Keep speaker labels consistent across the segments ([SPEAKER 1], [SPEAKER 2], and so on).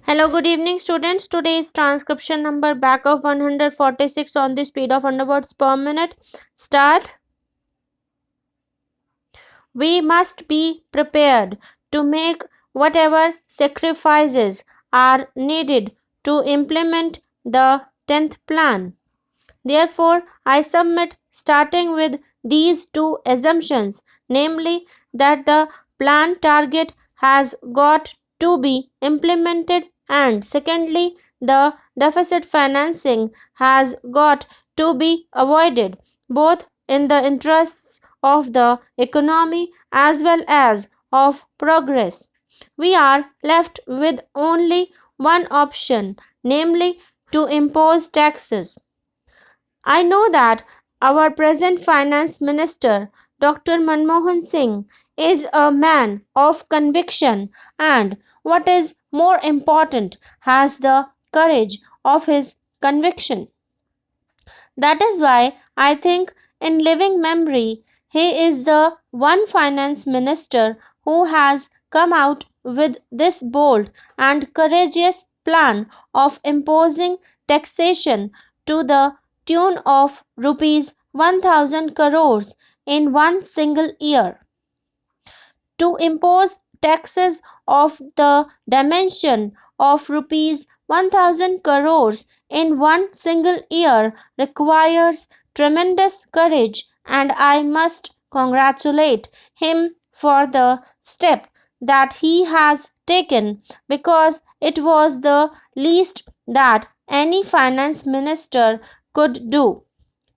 [SPEAKER 1] Hello, good evening, students. Today's transcription number back of 146 on the speed of underwords per minute. Start. We must be prepared to make whatever sacrifices are needed to implement the 10th plan. Therefore, I submit starting with these two assumptions, namely that the plan target has got to be implemented, and secondly, the deficit financing has got to be avoided, both in the interests of the economy as well as of progress. We are left with only one option, namely to impose taxes. I know that our present Finance Minister, Dr. Manmohan Singh, is a man of conviction and, what is more important, has the courage of his conviction. That is why I think in living memory he is the one finance minister who has come out with this bold and courageous plan of imposing taxation to the tune of rupees 1000 crores in one single year. To impose taxes of the dimension of rupees 1000 crores in one single year requires tremendous courage, and I must congratulate him for the step that he has taken, because it was the least that any finance minister could do,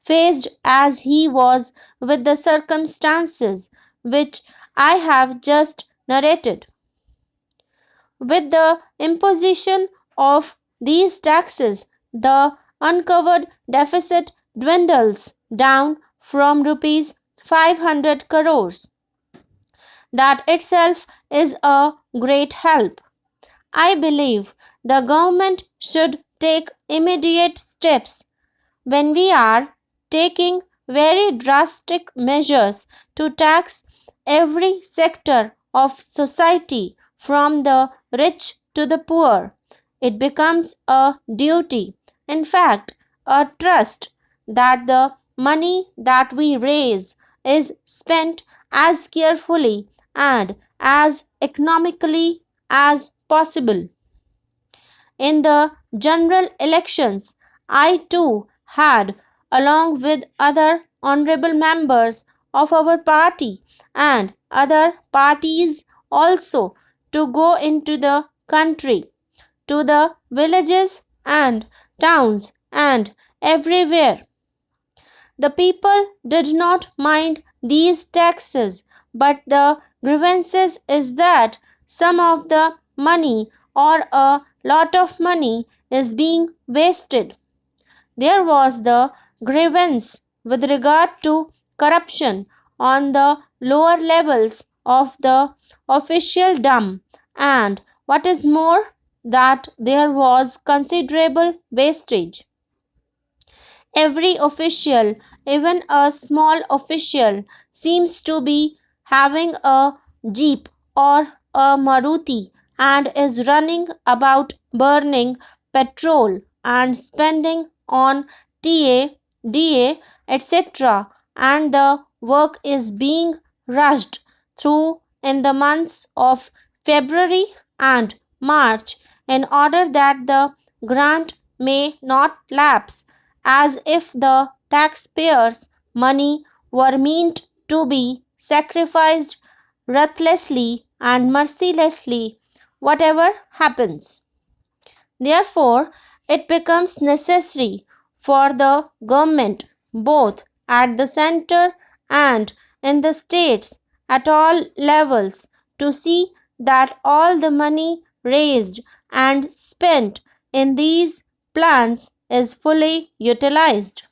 [SPEAKER 1] faced as he was with the circumstances which I have just narrated. With the imposition of these taxes, the uncovered deficit dwindles down from rupees 500 crores. That itself is a great help. I believe the government should take immediate steps when we are taking very drastic measures to tax every sector of society from the rich to the poor. It becomes a duty, in fact, a trust, that the money that we raise is spent as carefully and as economically as possible. In the general elections, I too had, along with other honorable members of our party and other parties also, to go into the country, to the villages and towns and everywhere. The people did not mind these taxes, but the grievances is that some of the money or a lot of money is being wasted. There was the grievance with regard to corruption on the lower levels of the officialdom, and what is more, that there was considerable wastage. Every official, even a small official, seems to be having a jeep or a Maruti and is running about burning petrol and spending on TA, DA, etc. And the work is being rushed through in the months of February and March in order that the grant may not lapse, as if the taxpayers' money were meant to be sacrificed ruthlessly and mercilessly, whatever happens. Therefore, it becomes necessary for the government, both at the center and in the states at all levels, to see that all the money raised and spent in these plans is fully utilized.